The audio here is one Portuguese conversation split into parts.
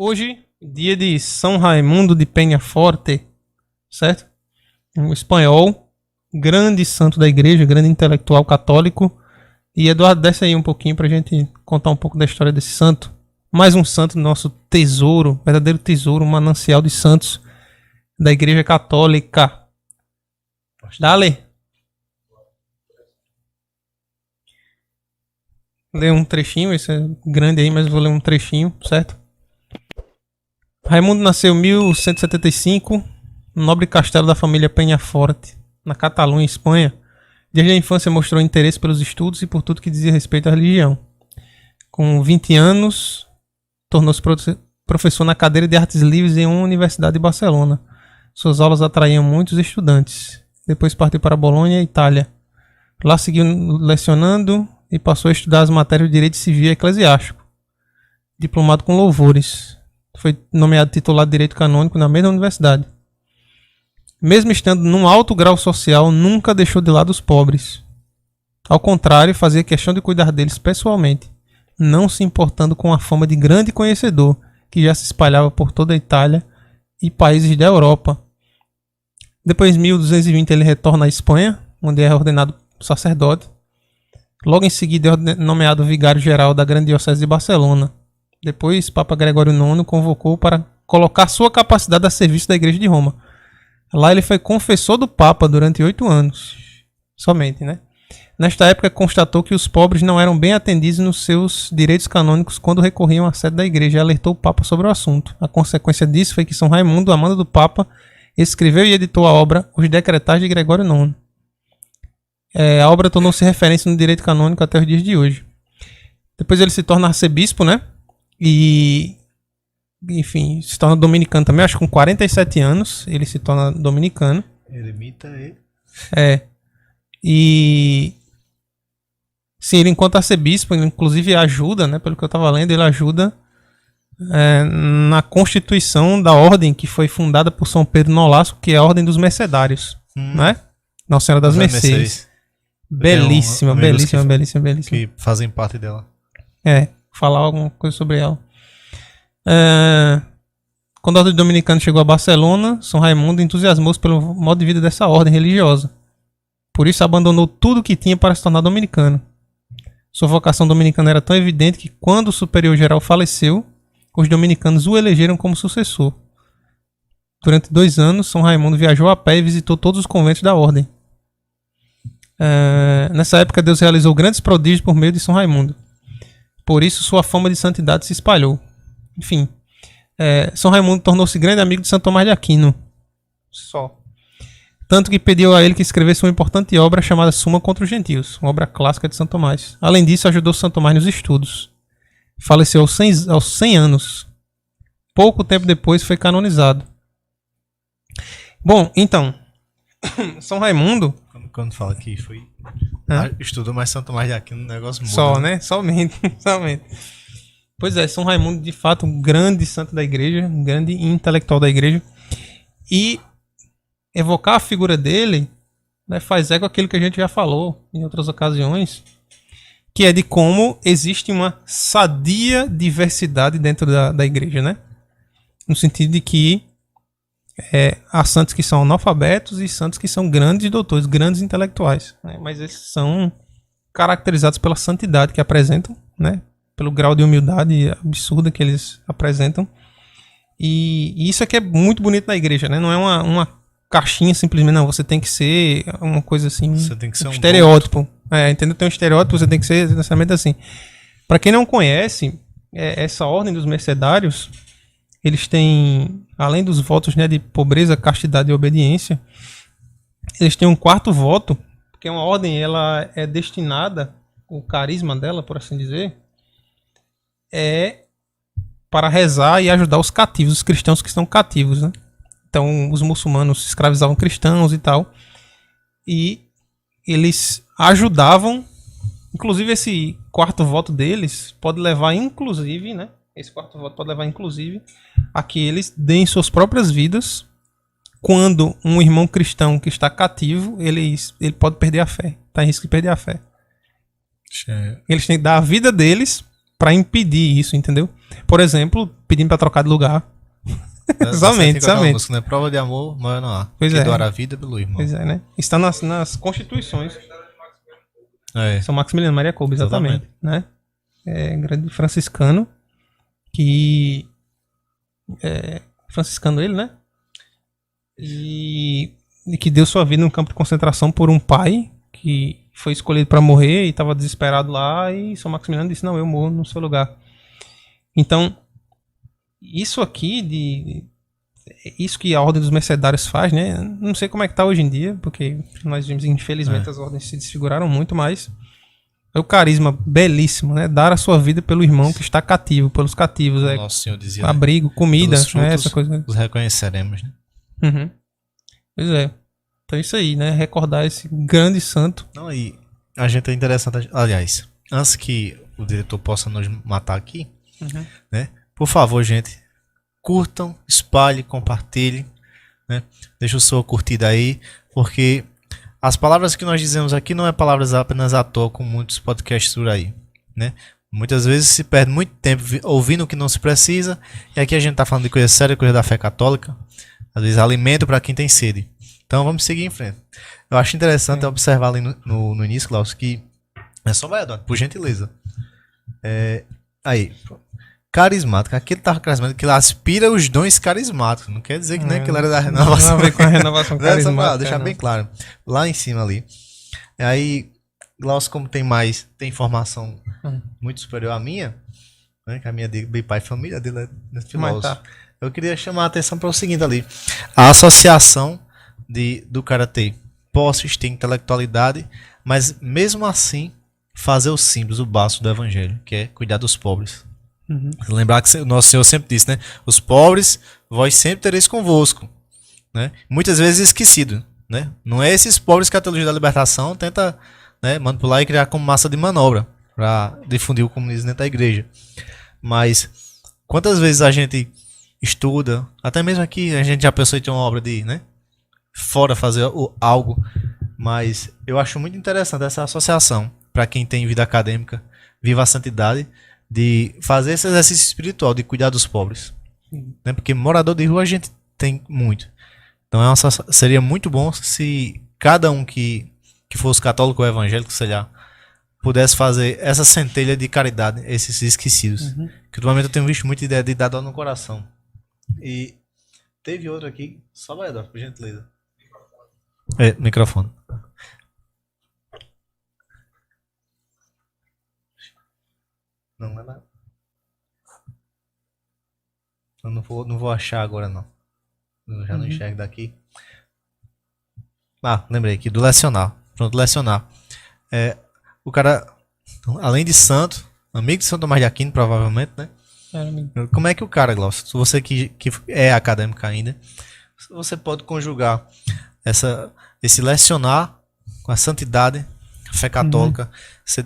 Hoje, dia de São Raimundo de Peñaforte, certo? Um espanhol, grande santo da igreja, grande intelectual católico. E Eduardo, desce aí um pouquinho pra gente contar um pouco da história desse santo. Mais um santo, nosso tesouro, verdadeiro tesouro, um manancial de santos da igreja católica. Dale. Ler um trechinho, esse é grande aí, mas vou ler um trechinho, certo? Raimundo nasceu em 1175, no nobre castelo da família Peñaforte, na Catalunha, Espanha. Desde a infância mostrou interesse pelos estudos e por tudo que dizia respeito à religião. Com 20 anos, tornou-se professor na cadeira de artes livres em uma universidade de Barcelona. Suas aulas atraíam muitos estudantes. Depois partiu para Bolonha, Itália. Lá seguiu lecionando e passou a estudar as matérias de direito civil e eclesiástico. Diplomado com louvores. Foi nomeado titular de direito canônico na mesma universidade. Mesmo estando num alto grau social, nunca deixou de lado os pobres. Ao contrário, fazia questão de cuidar deles pessoalmente, não se importando com a fama de grande conhecedor que já se espalhava por toda a Itália e países da Europa. Depois, em 1220, ele retorna à Espanha, onde é ordenado sacerdote. Logo em seguida, é nomeado vigário-geral da grande diocese de Barcelona. Depois, Papa Gregório IX convocou para colocar sua capacidade a serviço da Igreja de Roma. Lá ele foi confessor do Papa durante 8 anos. Somente, né? Nesta época, constatou que os pobres não eram bem atendidos nos seus direitos canônicos quando recorriam à sede da Igreja e alertou o Papa sobre o assunto. A consequência disso foi que São Raimundo, a mando do Papa, escreveu e editou a obra Os Decretais de Gregório IX. A obra tornou-se referência no direito canônico até os dias de hoje. Depois ele se torna arcebispo, né? E, enfim, se torna dominicano também. Acho que com 47 anos ele se torna dominicano. Eremita e... E... Sim, ele enquanto arcebispo, ele inclusive ajuda, né? Pelo que eu estava lendo, ele ajuda na constituição da ordem que foi fundada por São Pedro Nolasco, que é a Ordem dos Mercedários, né? Nossa Senhora das Mercês. Belíssima, belíssima, belíssima, belíssima. Que fazem parte dela. Falar alguma coisa sobre ela. Quando a ordem dominicana chegou a Barcelona, São Raimundo entusiasmou-se pelo modo de vida dessa ordem religiosa. Por isso abandonou tudo o que tinha para se tornar dominicano. Sua vocação dominicana era tão evidente que quando o superior geral faleceu, os dominicanos o elegeram como sucessor. Durante 2 anos, São Raimundo viajou a pé e visitou todos os conventos da ordem. Nessa época, Deus realizou grandes prodígios por meio de São Raimundo. Por isso, sua fama de santidade se espalhou. Enfim, São Raimundo tornou-se grande amigo de Santo Tomás de Aquino. Tanto que pediu a ele que escrevesse uma importante obra chamada Suma contra os Gentios, uma obra clássica de Santo Tomás. Além disso, ajudou Santo Tomás nos estudos. Faleceu aos 100 anos. Pouco tempo depois foi canonizado. Bom, então, São Raimundo... Quando fala que foi... Estudou mais Santo Tomás de Aquino, um negócio muda. Só, né? Somente. Pois é, São Raimundo, de fato, um grande santo da igreja, um grande intelectual da igreja. E evocar a figura dele, né, faz eco àquilo que a gente já falou em outras ocasiões, que é de como existe uma sadia diversidade dentro da igreja, né? No sentido de que há santos que são analfabetos e santos que são grandes doutores, grandes intelectuais, né? Mas esses são caracterizados pela santidade que apresentam, né? Pelo grau de humildade absurda que eles apresentam. E isso aqui é muito bonito na igreja, né? Não é uma caixinha simplesmente, não. Você tem que ser uma coisa assim, você tem que ser um estereótipo. Entendeu? Tem um estereótipo, você tem que ser necessariamente assim. Para quem não conhece, essa ordem dos mercedários, eles têm, além dos votos, né, de pobreza, castidade e obediência, eles têm um 4º voto, porque uma ordem, ela é destinada, o carisma dela, por assim dizer, para rezar e ajudar os cativos, os cristãos que estão cativos, né? Então, os muçulmanos escravizavam cristãos e tal, e eles ajudavam, inclusive esse 4º voto deles pode levar, inclusive, né? Esse 4º voto pode levar, inclusive, a que eles deem suas próprias vidas quando um irmão cristão que está cativo, ele pode perder a fé. Está em risco de perder a fé. Eles têm que dar a vida deles pra impedir isso, entendeu? Por exemplo, pedindo pra trocar de lugar. Somente. Música, né? Prova de amor, mas não há. Pois que é. doar a vida pelo irmão. Pois é, né? Está nas constituições. É. São Maximiliano Maria Kolbe, exatamente. Né? Grande franciscano. Que... franciscano ele, né? E que deu sua vida num campo de concentração por um pai que foi escolhido para morrer e estava desesperado lá, e São Maximiliano disse, não, eu morro no seu lugar. Então, isso aqui, isso que a Ordem dos Mercedários faz, né? Não sei como é que tá hoje em dia, porque nós vimos, infelizmente, as ordens se desfiguraram muito, mas é o carisma belíssimo, né? Dar a sua vida pelo irmão que está cativo, pelos cativos. Nosso Senhor dizia, abrigo, comida, pelos frutos, essa coisa. Os reconheceremos, né? Uhum. Pois é. Então é isso aí, né? Recordar esse grande santo. Não, e a gente é interessante. Aliás, antes que o diretor possa nos matar aqui, né? Por favor, gente, curtam, espalhem, compartilhem, né? Deixa o sua curtida aí, porque as palavras que nós dizemos aqui não é palavras apenas à toa, como muitos podcasts por aí, né? Muitas vezes se perde muito tempo ouvindo o que não se precisa, e aqui a gente tá falando de coisa séria, coisa da fé católica, às vezes alimento para quem tem sede. Então vamos seguir em frente. Eu acho interessante observar ali no início, Klaus, que é só vai, por gentileza. Aí, carismático, aquele tava carismático, que ele aspira os dons carismáticos. Não quer dizer que nem que ele era da renovação. Não a ver com a renovação carismática. Pra deixar bem claro. Lá em cima ali. Aí, Klaus, como tem informação muito superior à minha, né, que a minha de bem pai e família dele é filósofo. Eu queria chamar a atenção para o seguinte ali. A associação do karatê. Posses, tem intelectualidade, mas mesmo assim fazer os símbolos, o básico do evangelho, que é cuidar dos pobres. Lembrar que o nosso Senhor sempre disse, né? Os pobres, vós sempre tereis convosco, né? Muitas vezes esquecido, né? Não é esses pobres que a teologia da libertação tenta, né, manipular e criar como massa de manobra para difundir o comunismo dentro da igreja. Mas quantas vezes a gente estuda, até mesmo aqui a gente já pensou em ter uma obra de, né, fora fazer algo, mas eu acho muito interessante essa associação para quem tem vida acadêmica, viva a santidade, de fazer esse exercício espiritual, de cuidar dos pobres, né? Porque morador de rua a gente tem muito. Então seria muito bom se cada um que fosse católico ou evangélico, sei lá, pudesse fazer essa centelha de caridade, esses esquecidos. Que ultimamente eu tenho visto muita ideia de dar dor no coração. E teve outro aqui, só vai dar, por gentileza. Microfone. Não é nada. Eu não vou achar agora, não. Eu já não enxergo daqui. Lembrei aqui, do lecionar. Pronto, lecionar. O cara, além de santo, amigo de São Tomás de Aquino, provavelmente, né? Como é que o cara, Glaucio, você que é acadêmico ainda, você pode conjugar esse lecionar com a santidade, a fé católica,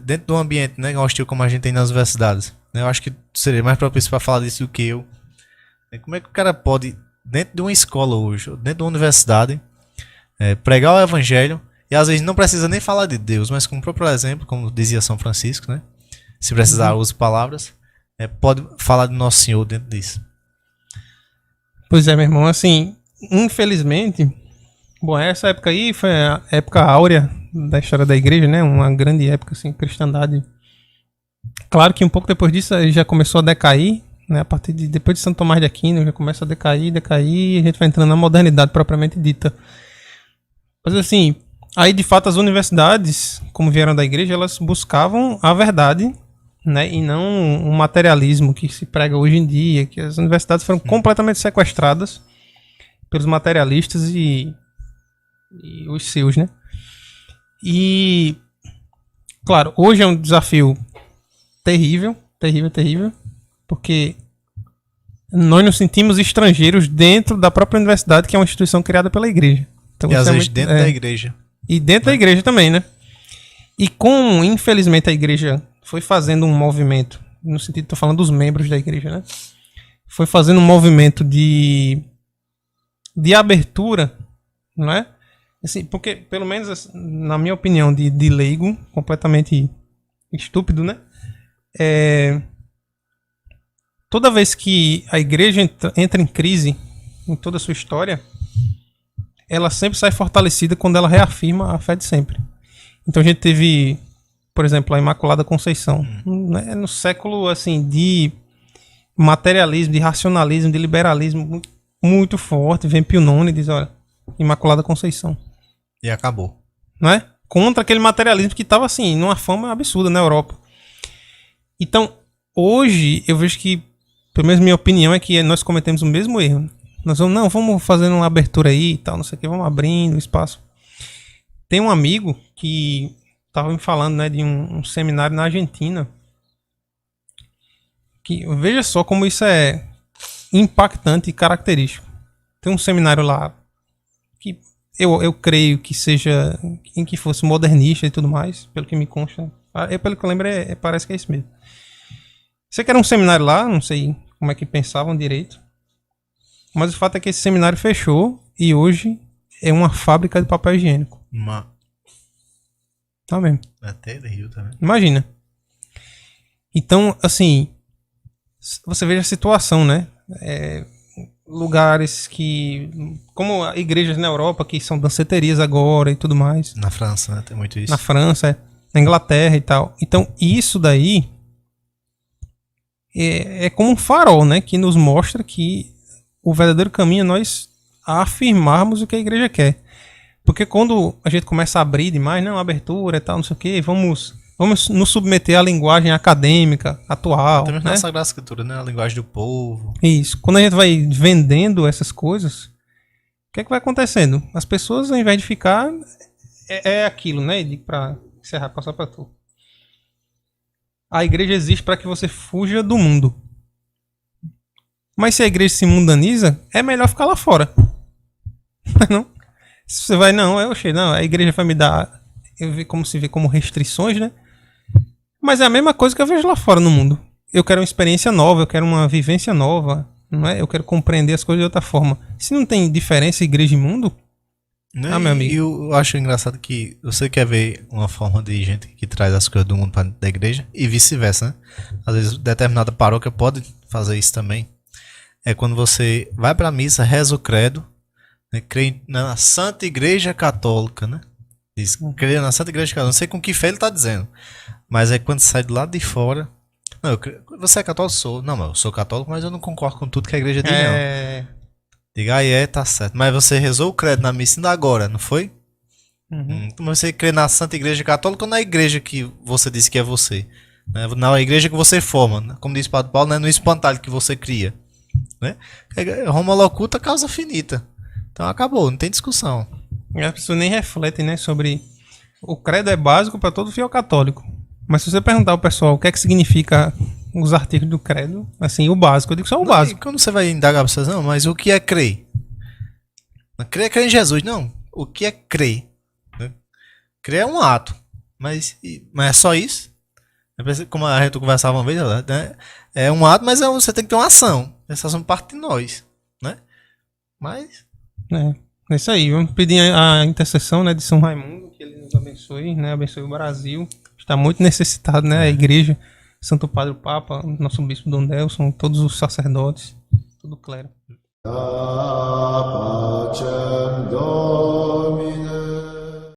dentro de um ambiente, né, hostil como a gente tem nas universidades, né? Eu acho que seria mais propício para falar disso do que eu. Como é que o cara pode, dentro de uma escola hoje, dentro de uma universidade, pregar o evangelho, e às vezes não precisa nem falar de Deus, mas como próprio exemplo, como dizia São Francisco, né? Se precisar, use palavras, pode falar de Nosso Senhor dentro disso. Pois é, meu irmão, assim, infelizmente, bom, essa época aí foi a época áurea da história da igreja, né? Uma grande época, assim, cristandade. Claro que um pouco depois disso já começou a decair, né? A partir depois de Santo Tomás de Aquino já começa a decair, e a gente vai entrando na modernidade propriamente dita. Mas assim, aí de fato as universidades, como vieram da igreja, elas buscavam a verdade, né? E não o materialismo que se prega hoje em dia, que as universidades foram completamente sequestradas pelos materialistas e os seus, né? E claro, hoje é um desafio terrível, porque nós nos sentimos estrangeiros dentro da própria universidade, que é uma instituição criada pela igreja. Então, e às vezes dentro da igreja. E dentro da igreja também, né? E como, infelizmente, a igreja foi fazendo um movimento, no sentido, tô falando dos membros da igreja, né? Foi fazendo um movimento de abertura, não é? Assim, porque, pelo menos, na minha opinião, de leigo, completamente estúpido, né? toda vez que a igreja entra em crise em toda a sua história, ela sempre sai fortalecida quando ela reafirma a fé de sempre. Então a gente teve, por exemplo, a Imaculada Conceição, né, no século assim de materialismo, de racionalismo, de liberalismo muito forte. Vem Pio IX e diz, olha, Imaculada Conceição. E acabou. Não é? Contra aquele materialismo que estava assim, numa fama absurda na Europa. Então, hoje, eu vejo que, pelo menos minha opinião, é que nós cometemos o mesmo erro. Nós vamos fazendo uma abertura aí e tal, não sei o que, vamos abrindo espaço. Tem um amigo que estava me falando, né, de um seminário na Argentina. Que, veja só como isso é impactante e característico. Tem um seminário lá que eu creio que seja, em que fosse modernista e tudo mais, pelo que me consta. Pelo que eu lembro, parece que é isso mesmo. Sei que era um seminário lá, não sei como é que pensavam direito. Mas o fato é que esse seminário fechou e hoje é uma fábrica de papel higiênico. Tá mesmo. Até do Rio também. Imagina. Então, assim, você veja a situação, né? Lugares que, como igrejas na Europa, que são danceterias agora e tudo mais. Na França, né? Tem muito isso. Na França, na Inglaterra e tal. Então, isso daí é como um farol, né? Que nos mostra que o verdadeiro caminho é nós afirmarmos o que a igreja quer. Porque quando a gente começa a abrir demais, não, abertura e tal, não sei o quê, vamos nos submeter à linguagem acadêmica atual. Também né? na Sagrada Escritura, né? A linguagem do povo. Isso. Quando a gente vai vendendo essas coisas, o que é que vai acontecendo? As pessoas, ao invés de ficar, é aquilo, né? E pra encerrar, passar pra tu. A igreja existe para que você fuja do mundo. Mas se a igreja se mundaniza, é melhor ficar lá fora. Não? Se você vai, não, a igreja vai me dar, como se vê como restrições, né? Mas é a mesma coisa que eu vejo lá fora no mundo. Eu quero uma experiência nova, eu quero uma vivência nova, não é? Eu quero compreender as coisas de outra forma. Se não tem diferença igreja e mundo, Né? meu amigo. E eu acho engraçado que você quer ver uma forma de gente que traz as coisas do mundo para dentro da igreja e vice-versa, né? Às vezes determinada paróquia pode fazer isso também. É quando você vai para a missa, reza o credo, né? Crê na Santa Igreja Católica, né? Diz, crê na Santa Igreja Católica. Não sei com que fé ele está dizendo, mas é quando sai do lado de fora. Não, você é católico? Sou. Não, mas eu sou católico, mas eu não concordo com tudo que a igreja diz, não. Diga, tá certo. Mas você rezou o credo na missa ainda agora, não foi? Mas você crê na Santa Igreja Católica ou na igreja que você disse que é você? Né? Na igreja que você forma, né? Como diz o Padre Paulo, não é no espantalho que você cria. Né? Roma locuta, causa finita. Então acabou, não tem discussão. As pessoas nem refletem, né, sobre... O credo é básico para todo fiel católico. Mas se você perguntar ao pessoal o que é que significa os artigos do credo, assim, o básico, eu digo só o básico. Quando você vai indagar para vocês, não, mas o que é crer? Crer é crer em Jesus. Não, o que é crer? Crer é um ato. Mas é só isso? Como a gente conversava uma vez, né? É um ato, mas você tem que ter uma ação. Essa ação parte de nós, né? Mas... É isso aí. Vamos pedir a intercessão, né, de São Raimundo, que ele nos abençoe, né? Abençoe o Brasil. Está muito necessitado, né? A igreja, Santo Padre o Papa, nosso bispo Dom Delson, todos os sacerdotes, todo o clero.